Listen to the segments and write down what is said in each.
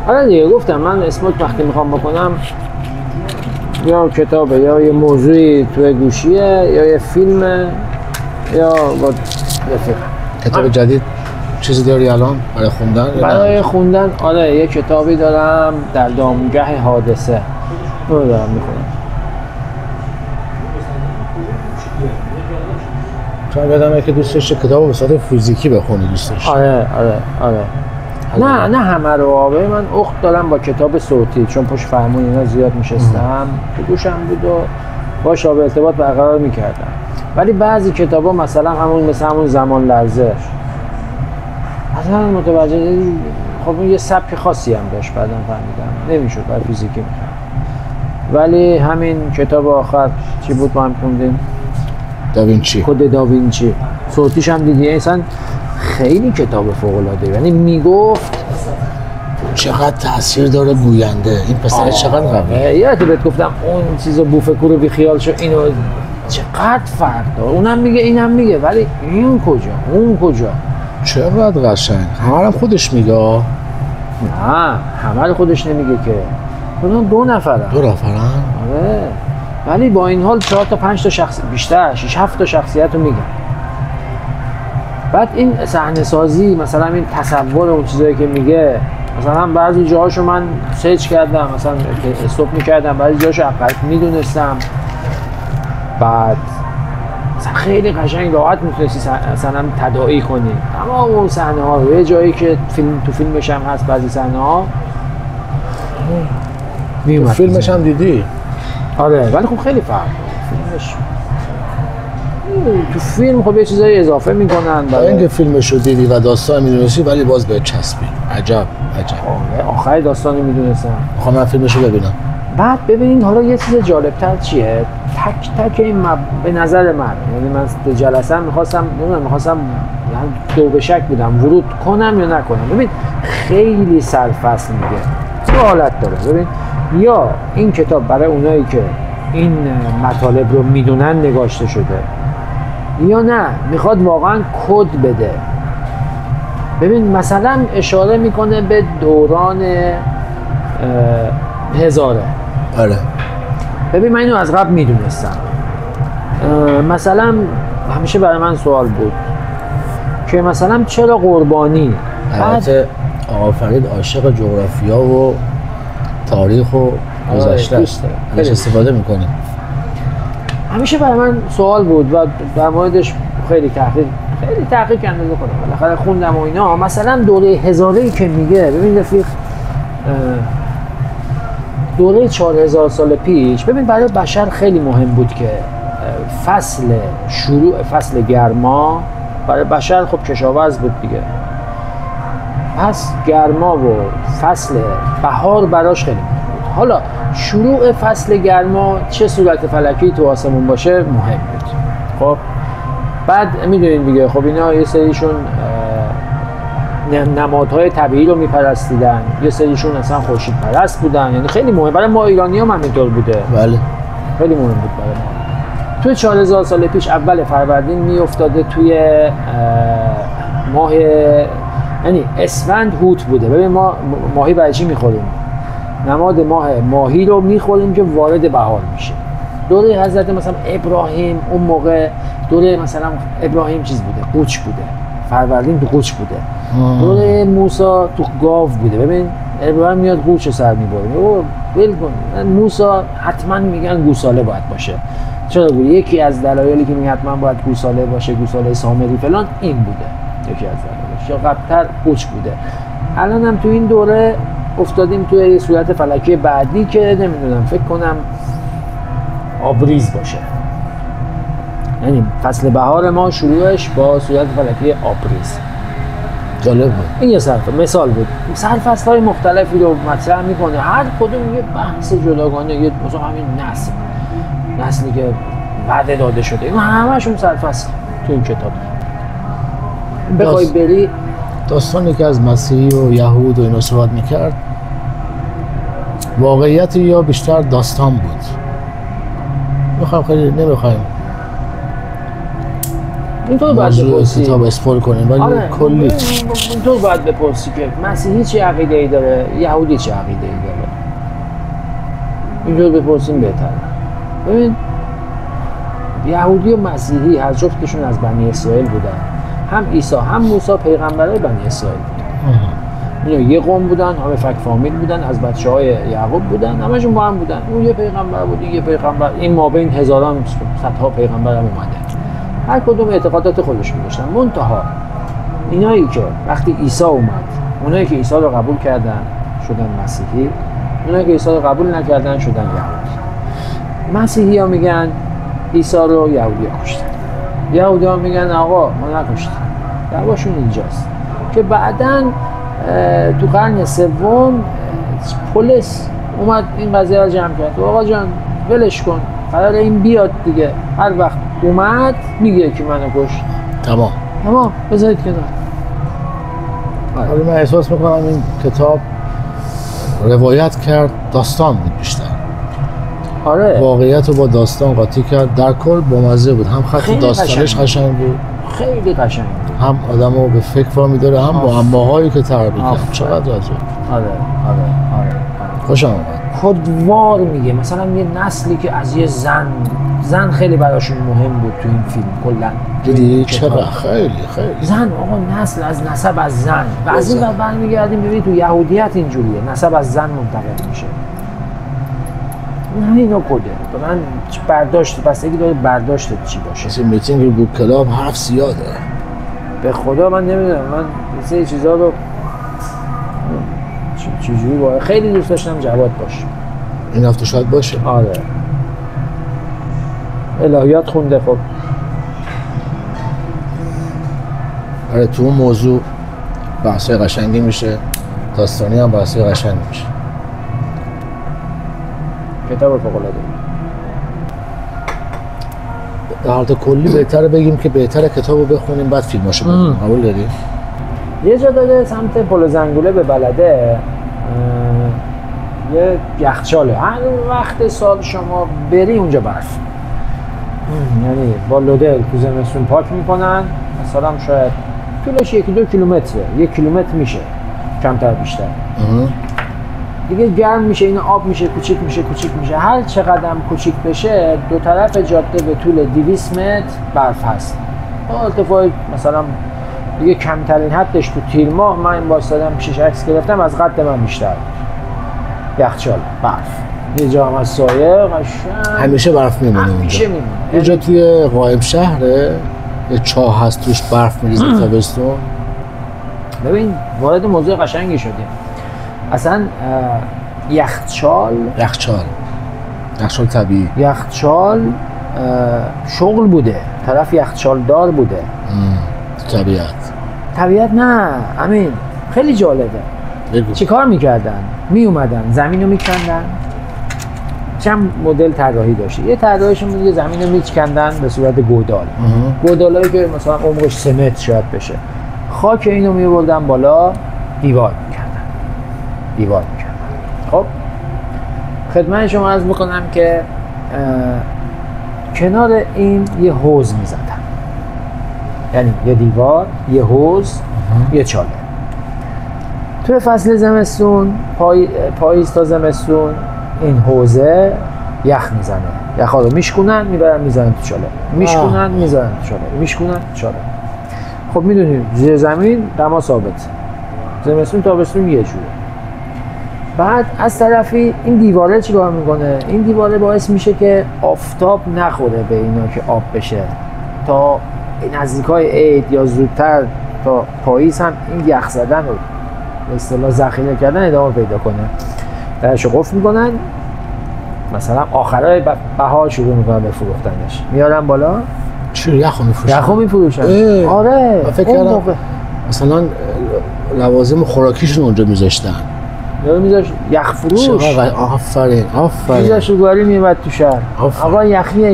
آره دیگه گفتم من اسموک وقتی میخوام بکنم یا کتابه یا یه موضوعی توی گوشیه یا یه فیلمه یا با رفیق. کتاب جدید چیزی داری الان برای خوندن؟ برای خوندن آره یه کتابی دارم در دامگه حادثه اون دارم میخونم. چون یادمه که دوست داشتی کتاب به صورت فیزیکی بخونی دوست داشتی. آره. نه همه رو آبه من اخت دارم با کتاب صوتی چون پشت فرمون اینا زیاد میشستم تو گوشم بود و باش به ارتباط برقرار میکردم. ولی بعضی کتابا مثلا همون زمان لرزه اصلا متوجه خب اون یه سبک خاصی هم داشت بعدم فهمیدم نمیشد برای فیزیکی میخوام. ولی همین کتاب آخر چی بود ما هم خوندیم؟ داوینچی. کد داوینچی صوتیش هم دیدی اصلا خیلی کتاب فوق العاده یعنی میگفت چقدر تاثیر داره گوینده این پسر چقدر قویه. یادت بهت گفتم اون چیزو بوفکو رو بیخیال شو اینو چقدر فرق داره اونم میگه اینم میگه ولی این کجا اون کجا چقدر قشنگ همه خودش میگه. نه همه رو خودش نمیگه که اونم دو نفرن. آره ولی با این حال 4 تا 5 تا شخص بیشتر 6 7 تا شخصیت رو میگن. بعد این صحنه سازی مثلا این تصور اون چیزایی که میگه مثلا بعضی جاهاشو من سرچ کردم مثلا استوب میکردم بعضی جاهاشو اول میدونستم بعد مثلا خیلی قشنگ راحت میتونستی مثلا تداعی کنی اما اون صحنه ها یه جایی که تو فیلمش هم هست بعضی صحنه ها تو فیلمش هم دیدی؟ آره ولی خب خیلی فرق فیلمش تو فیلم خب یه چیزایی اضافه میکنن برای اینکه فیلمش رو دیدی و داستان میدونستی ولی باز به چسبید. عجب آخر داستان میدونستم میخوام من فیلمش رو ببینم. بعد ببینید حالا یه چیز جالبتر چیه تک این به نظر من یعنی من تو جلسه میخواستم یعنی دو به شک بودم ورود کنم یا نکنم. ببین خیلی سرفصل میگه دو حالت داره. ببین یا این کتاب برای اونایی که این مطالب رو میدونن نگاشته شده یا نه میخواد واقعا کد بده. ببین مثلا اشاره میکنه به دوران هزاره. آره ببین من اینو از قبل میدونستم. مثلا همیشه برای من سوال بود که مثلا چرا قربانی البته آقا فرید عاشق جغرافیا و تاریخ و گذشته است ازش استفاده میکنه. همیشه برای من سوال بود و در موردش خیلی تحقیق کردم بالاخره خوندم و اینا. مثلا دوره هزاره‌ای که میگه ببین رفیق دوره 4000 سال پیش ببین برای بشر خیلی مهم بود که شروع فصل گرما برای بشر خب کشاورز بود دیگه. پس گرما و فصل بهار براش خیلی مهم بود. حالا شروع فصل گرما چه صورت فلکی تو آسمون باشه مهم بود. خب بعد میدونین دیگه خب اینا یه سریشون نمادهای طبیعی رو میپرستیدن یه سریشون اصلا خورشید پرست بودن. یعنی خیلی مهم برای ما ایرانی هم همینطور بوده. بله خیلی مهم بود برای ما. توی 4000 سال پیش اول فروردین میافتاده توی ماه یعنی اسفند هوت بوده. ببین ما ماهی برای چی میخوریم؟ نماد ماهی رو میخوریم که وارد بهار میشه. دوره حضرت مثلا ابراهیم اون موقع دوره مثلا ابراهیم چیز بوده قوچ بوده. فروردین تو قوچ بوده. دوره موسی تو گاو بوده. ببین ابراهیم میاد قوچ سر میبره ول کن. موسی حتما میگن گوساله باید باشه. چرا بود؟ یکی از دلایلی که میگن حتما باید گوساله باشه گوساله سامری فلان این بوده. یکی از دلایلش یا قبل‌تر قوچ بوده. الان هم تو این دوره افتادیم توی یه صورت فلکی بعدی که نمیدونم فکر کنم آبریز باشه. یعنی فصل بهار ما شروعش با صورت فلکی آبریز. جالب بود. این یه مثال بود. سرفصل‌های مختلفی رو مطرح میکنه. هر کدوم یه بحث جداگانه. یه مثلا همین نسلی که وعده داده شده. اینا همه‌شون سرفصل تو این کتاب. بخوای بری داستانی که از مسیحی و یهود و اینا صحبت میکرد واقعیت یا بیشتر داستان بود. خیلی نمیخوایم اینطور باید بپرسی کتاب اسپول کنیم ولی کلی اینطور باید بپرسی که مسیحی چه عقیده‌ای داره، یهودی چه عقیده‌ای داره. اینطور بپرسیم بهتره. ببین یهودی و مسیحی هر جفتشون از بنی اسرائیل بودن. هم عیسی هم موسی پیغمبرای بنی اسرائیل بودن. اینا یه قوم بودن، همه فک فامیل بودن، از بچه‌های یعقوب بودن، همشون با هم بودن. اون یه پیغمبر بود، یه پیغمبر، این مابین هزاران صدها پیغمبر هم اومده. هر کدوم اعتقادات خودشون داشتن. منتها اینایی که وقتی عیسی اومد، اونایی که عیسی رو قبول کردن شدن مسیحی، اونایی که عیسی رو قبول نکردن شدن یهودی. مسیحی‌ها میگن عیسی رو یهودی کشتن. یهودی‌ها میگن آقا ما نکشتیم. دعواشون اینجاست که بعداً تو قرن سوم پلیس اومد این قضیه رو جمع کرد. آقا جان ولش کن، قرار این بیاد دیگه، هر وقت اومد میگه که منو کشت. تمام بذارید کنار. حالا من احساس میکنم این کتاب روایت کرد، داستان بود بیشتر. آره واقعیت رو با داستان قاطی کرد. در کل بامزه بود، هم خط داستانش قشنگ بود، خیلی قشنگ بود، هم آدمو به فکر وامی‌داره، هم معماهایی که تعریف کرد. چقدر عجیب. آره خوشم اومد. خودوار میگه مثلا یه نسلی که از یه زن خیلی براشون مهم بود تو این فیلم کلا. دیدی چقدر خیلی زن، آقا نسل از نسب از زن و از این برمیگردیم ببینید تو یهودیت اینجوریه، نسب از زن منتقل میشه. اینو کده من برداشت بستگی داره برداشت چی باشه. مثل میتینگ بوک کلاب حرف زیاده. به خدا من نمیدونم، من این چیزا رو چجوری باید خیلی دوست داشتم جواد باشه. این هفته شاید باشه. آره الهیات خونده. خب آره تو اون موضوع بحثای قشنگی میشه، داستانی هم بحثای قشنگی میشه. کتاب فوق‌العاده. در حالت کلی بهتره بگیم که بهتره کتابو بخونیم بعد فیلماشو ببینیم. قبول داری؟ یه جا داره سمت پل زنگوله به بلده یه یخچاله، هر وقت سال شما بری اونجا برف، یعنی با لودر تو زمستون پاک میکنن، مثلا شاید طولش 1-2 کیلومتره، 1 کیلومتر میشه کمتر بیشتر. دیگه گرم میشه، این آب میشه، کوچیک میشه. هر چقدر کوچیک بشه دو طرف جاده به طول 200 متر برف هست. ارتفاع مثلا دیگه کمترین حدش تو تیر ماه من واسادم پیشش عکس گرفتم از قد من بیشتر. یخچال برف، یه جا هم از سایه قشنگ همیشه برف میمونه اونجا. یه جا توی قائم شهره یه چاه هست توش برف میریزه تابستون. ببین وارد موضوع قشنگی شدیم. اصلا یخچال طبیعی، یخچال شغل بوده، طرف یخچال دار بوده. طبیعت نه امین، خیلی جالبه. چی کار میکردن؟ میومدن زمین رو میکندن. چند مدل طراحی داشته. یه طراحیشون بود که زمین رو میکندن به صورت گودال، گودالایی که مثلا عمقش 3 متر شاید بشه. خاک اینو میبردن بالا، دیوار میکردن. خب خدمت شما عرض بکنم که کنار این یه حوض میزدن، یعنی یه دیوار، یه حوض، یه چاله. توی فصل زمستون پاییز تا زمستون این حوضه یخ میزنه، یخا رو میشکنن میبرن میزنن تو چاله، میشکنن میزنن تو چاله، میشکنن تو چاله. خب میدونید زیر زمین دما ثابت، زمستون تابستون یه جوره. بعد از طرفی این دیواره چیکار میکنه؟ این دیواره باعث میشه که آفتاب نخوره به اینا که آب بشه، تا نزدیکای عید یا زودتر تا پاییز هم این یخ زدن رو به اصطلاح ذخیره کردن ادامه پیدا کنه. درشو قفل میکنن، مثلا آخرای بهار شروع میکنن به فروختنش، میارن بالا. چی یخو میفروشن؟ آره فکر کردم مثلا لوازم خوراکیشون اونجا میذاشتن. میذاش یخ فروش. آفرین میذاش رو گاری میبرد تو شهر. آقا یخیه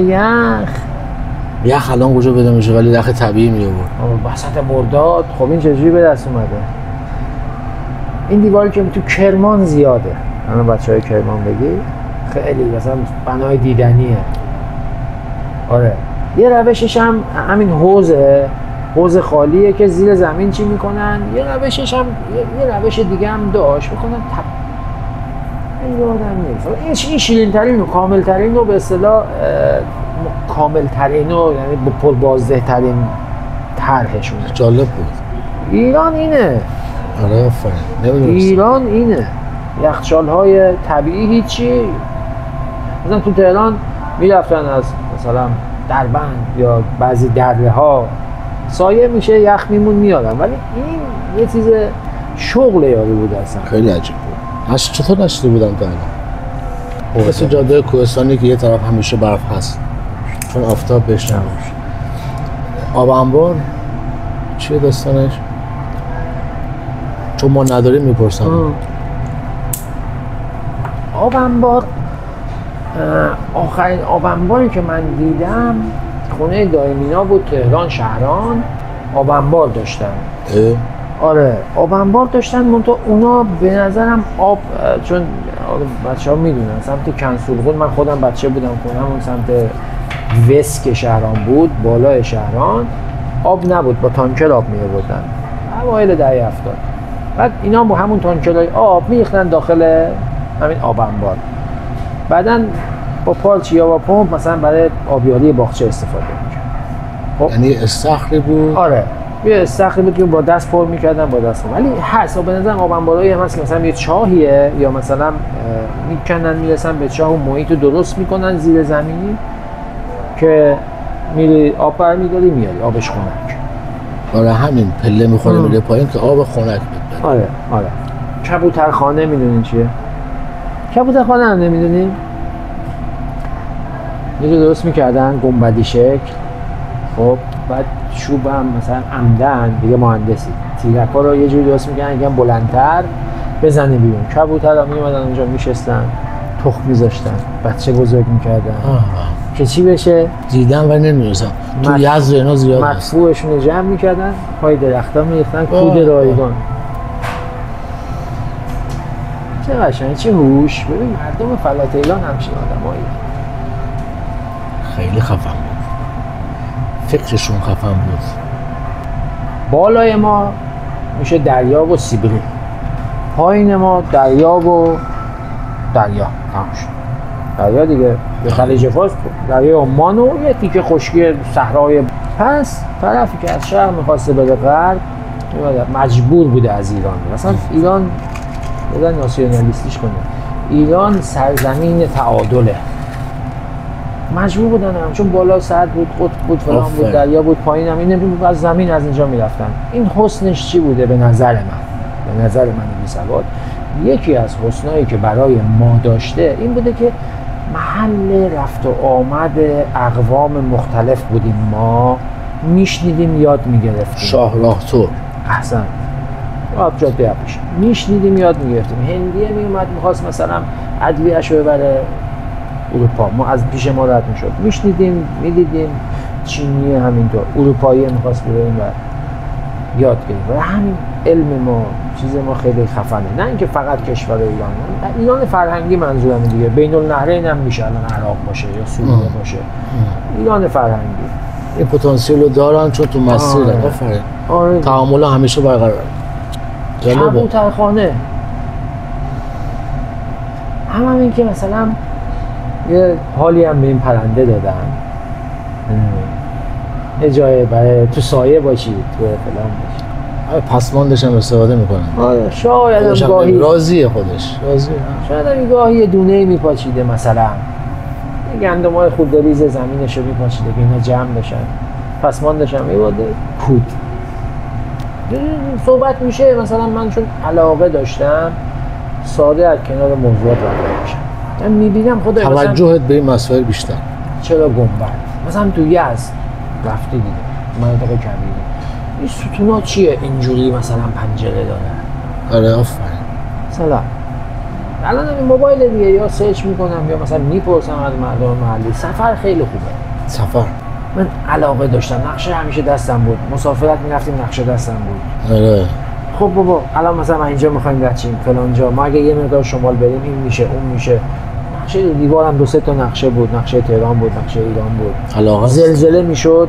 یخ الان کجا پیدا میشه؟ ولی یخ طبیعی میآورد وسط مرداد. خب این چجوری به دست اومده؟ این دیواری که تو کرمان زیاده، الان بچهای کرمان بگی خیلی مثلا بنای دیدنیه. آره یه روشش هم همین حوض خالیه که زیر زمین چی میکنن، یه روشش هم یه روش دیگه هم داشت میکنن این یادم نیست. این شیرین ترین و کامل ترین و به اصطلاح کامل ترین و یعنی با پر بازده ترین طرحشونه. جالب بود. ایران اینه. آره آفرین. ایران اینه. یخچال‌های طبیعی هیچی. مثلا تو تهران میرفتن از مثلا دربند یا بعضی دره‌ها سایه میشه یخ میمون میارن، ولی این یه چیز شغل یاری بود اصلا. خیلی عجیب بود. چطور نشده بودم تا الان؟ مثل جاده کوهستانی که یه طرف همیشه برف هست چون آفتاب بهش نمیشه. آب انبار چیه داستانش؟ چون ما نداریم میپرسم. آب انبار آخرین آب انباری که من دیدم خونه دایمینا بود، تهران شهران آب انبار داشتن. آره آب انبار داشتن، منتها اونا به نظرم آب، چون بچه‌ها میدونن سمت کنسولگون، من خودم بچه بودم خونمون سمت وسک شهران بود، بالای شهران آب نبود، با تانکر آب می‌آوردن اوایل دهه 70. بعد اینا با همون تانکرهای آب می‌ریختن داخل همین آب انبار، بعدن با پارچ یا با پمپ مثلا برای آبیاری باغچه استفاده می‌کردن. یعنی استخری بود؟ آره یه استخری بود که با دست پر می‌کردن با دست، ولی هست به نظرم آب انبارایی هم هست که مثلا یه چاهیه یا مثلا میکنن میرسن به چاه و محیط رو درست میکنن زیر زمینی که میری آب برمی‌داری میاری آبش خنک. آره همین پله میخوره میره پایین که آب خنک بده. آره کبوترخانه میدونین چیه؟ کبوترخانه هم نمیدونین؟ یه جو درست میکردن گنبدی شکل، خب بعد چوب هم مثلا عمدن دیگه مهندسی تیرک ها رو یه جوری درست میکنن یکم بلندتر بزنه بیرون، کبوتر ها میومدن اونجا میشستن تخم میذاشتن بچه بزرگ میکردن که چی بشه؟ دیدم و نمیدونستم تو یزد اینا زیاد مدفوعشون رو جمع میکردن پای درخت ها میریختن کود رایگان. چه قشنگ، چه هوش. ببین مردم فلات ایلان همچین آدمایی خیلی خفن بود، فکرشون خفن بود. بالای ما میشه دریا و سیبری، پایین ما دریا و دریا همش دریا دیگه، به خلیج فارس دریای عمان و یه تیکه خشکی صحرای. پس طرفی که از شهر میخواسته بره غرب مجبور بوده از ایران، مثلا ایران بدن ناسیونالیستیش کنه، ایران سرزمین تعادله، مجبور بودن هم چون بالا سد بود، قطب بود، فلان بود، دریا بود، پایین هم این از زمین از اینجا میرفتن. این حسنش چی بوده به نظر من بی‌سواد؟ یکی از حسنایی که برای ما داشته این بوده که محل رفت و آمد اقوام مختلف بودیم، ما میشنیدیم یاد میگرفتیم. شاهراه تو احسن جاده پیش میشنیدیم یاد میگرفتیم. هندیه میومد میخواست مثلا ادویه‌شو ببره اروپا، ما از پیش ما رد میشد، میشنیدیم میدیدیم. چینی همینطور، اروپایی میخواست بره این ور یاد گرفت. و همین علم ما چیز ما خیلی خفنه، نه اینکه فقط کشور ایران، ایران فرهنگی منظورم دیگه، بین النهرین هم میشه الان عراق باشه یا سوریه باشه. ایران فرهنگی این پتانسیل رو دارن چون تو مسیرن. آفرین. تعامل همیشه برقرار. کبوترخانه همین که مثلا یه حالی هم به این پرنده دادن، یه جای برای تو سایه باشی، تو فلان باشی. پسماندش هم استفاده میکنن. آره شاید هم گاهی راضیه خودش، راضیه. شاید هم گاهی یه دونه میپاچیده، مثلا یه گندمای خودریز زمینش رو میپاچیده که اینا جمع بشن، پسماندش هم میباده کود. صحبت میشه مثلا من چون علاقه داشتم ساده از کنار موضوعات رد میشم، من میبینم خدای توجهت به این مسائل بیشتر. چرا گنبد مثلا تو یزد رفتی دیگه مناطق کبیره، این ستونا چیه اینجوری مثلا پنجره داره؟ آره آفرین. مثلا الان این موبایل دیگه یا سرچ میکنم یا مثلا میپرسم از مردم محلی. سفر خیلی خوبه. سفر من علاقه داشتم، نقشه همیشه دستم بود، مسافرت میرفتیم نقشه دستم بود. آره. خب بابا الان مثلا ما اینجا میخوایم بچیم فلان جا، ما اگه یه مقدار شمال بریم این میشه اون میشه، نقشه دیوارم 2-3 تا نقشه بود، نقشه تهران بود، نقشه ایران بود. علاقه زلزله میشد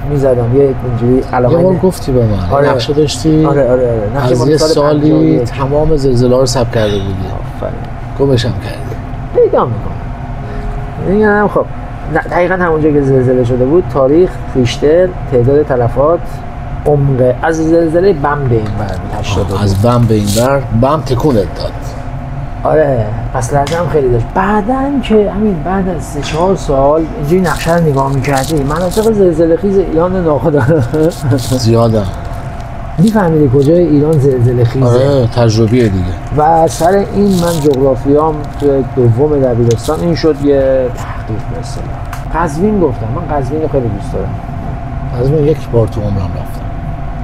میزدم یه اینجوری علاقه. یه بار گفتی به من آره. نقشه داشتی؟ آره. نقشه از یه سالی تمام زلزله رو ثبت کرده بودی. آفرین. گمشم کردی. پیدا میکنم. میگم خب دقیقاً همونجا که زلزله شده بود، تاریخ، ریشتر، تعداد تلفات، عمق از زلزله بم به این ور 80 از بم به این ور بم تکونت داد. آره پس لرزه هم خیلی داشت. بعدن که همین بعد از 3-4 سال اینجوری نقشه رو نگاه میکردی مناطق زلزله خیز ایران ناخودآگاه زیادم میفهمیدی کجای ایران زلزله خیزه. آره تجربیه دیگه. و سر این من جغرافیام تو دوم دبیرستان این شد یه تحقیق به اصطلاح. قزوین گفتم، من قزوین رو خیلی دوست دارم. قزوین یک بار تو عمرم رفتم.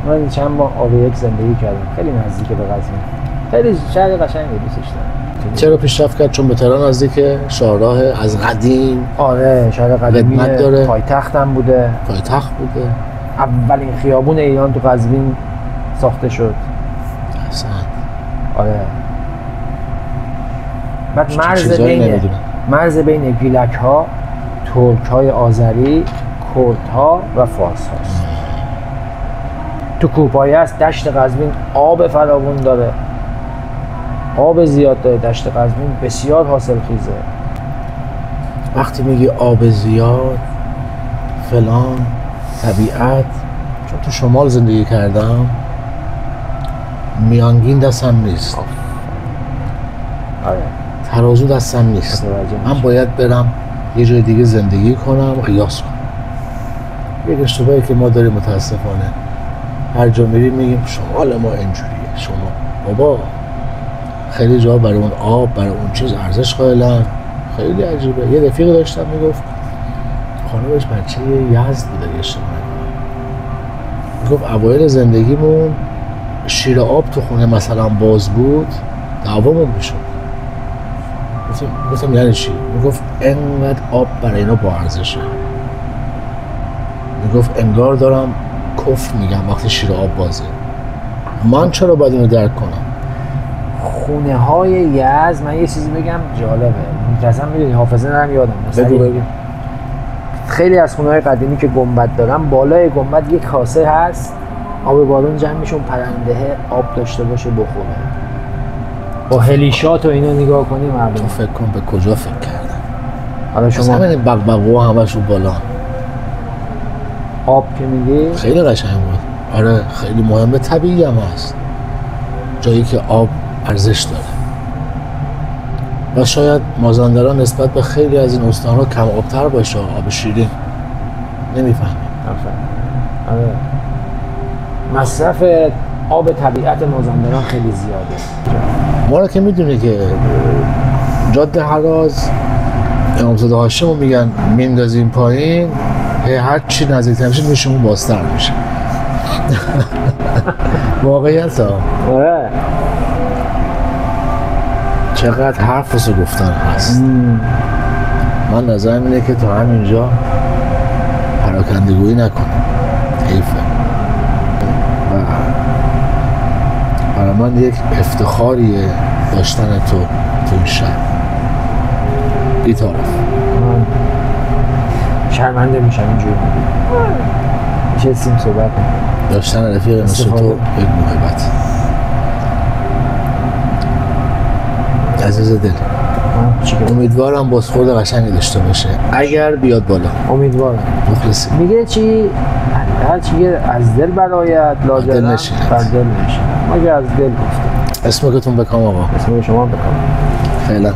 من چند ماه آب1 زندگی کردم، خیلی نزدیک به قزوین، خیلی شهر قشنگی، دوستش دارم. چرا پیشرفت کرد؟ چون به تهران نزدیک، شاهراه از قدیم. آره شهر قدیمی داره، پایتخت هم بوده. پایتخت بوده. اولین خیابون ایران تو قزوین ساخته شد. احسن. آره. بعد مرز بین گیلک ها، ترک های آذری، کرد ها و فارس هاست. تو کوهپایه است. دشت قزوین آب فراوون داره، آب زیاد داره. دشت قزوین بسیار حاصل خیزه. وقتی میگی آب زیاد فلان طبیعت، چون تو شمال زندگی کردم میانگین دستم نیست. آره. ترازو دستم نیست. من باید برم یه جای دیگه زندگی کنم، قیاس کنم. یک اشتباهی که ما داریم متاسفانه، هر جا میریم میگیم شمال ما اینجوریه. شما بابا خیلی جا برای اون آب، برای اون چیز ارزش قائلن. خیلی عجیبه. یه رفیق داشتم میگفت خانمش بچه یزد بود اگه اشتباه نکنم. میگفت اوایل زندگیمون شیر آب تو خونه مثلا باز بود دعوامون میشد. گفتم یعنی چی؟ میگفت انقدر آب برای اینا با ارزشه. میگفت انگار دارم کفر میگم وقتی شیر آب بازه. من چرا باید اینو درک کنم؟ خونه های یزد، من یه چیزی بگم جالبه، منتظم میدونی حافظه ندارم یادم. بگو. خیلی از خونه های قدیمی که گنبد دارن، بالای گنبد یک کاسه هست، آب بارون جمع میشه، پرنده آب داشته باشه بخوره. با هلیشات و اینا نگاه کنی مردم. تو فکر کن به کجا فکر کردن. حالا شما همین بغبغو همش رو بالا. آب که میگی خیلی قشنگ بود. آره خیلی مهمه، طبیعی هم هست. جایی که آب ارزش داره. و شاید مازندران نسبت به خیلی از این استان‌ها کم آبتر باشه. آب شیرین نمیفهمیم. آره. مصرف آب طبیعت مازندران خیلی زیاده. ما رو که میدونی که جاده هراز امامزاده هاشم رو میگن میندازیم پایین، هر چی نزدیک‌تر میشه میشمون بازتر میشه. واقعیت ها. آره. چقدر حرف واسه گفتن هست. من نظرم اینه که تا همینجا پراکندگویی نکنم. حیفه. و برای من یک افتخاریه داشتن تو این شهر. این طرف من شرمنده میشم اینجوری میشه سیم صحبت کنم. داشتن رفیق مثل تو یک محبت. عزیز دل، امیدوارم بازخورد قشنگی داشته باشه اگر بیاد بالا. امیدوارم. مخلصی. میگه چی؟ هر چی از دل برایت لاجرم بر دل نشیند. ما که از دل گفتم. اسمکتون بکام آقا. اسم شما بکام. فعلا.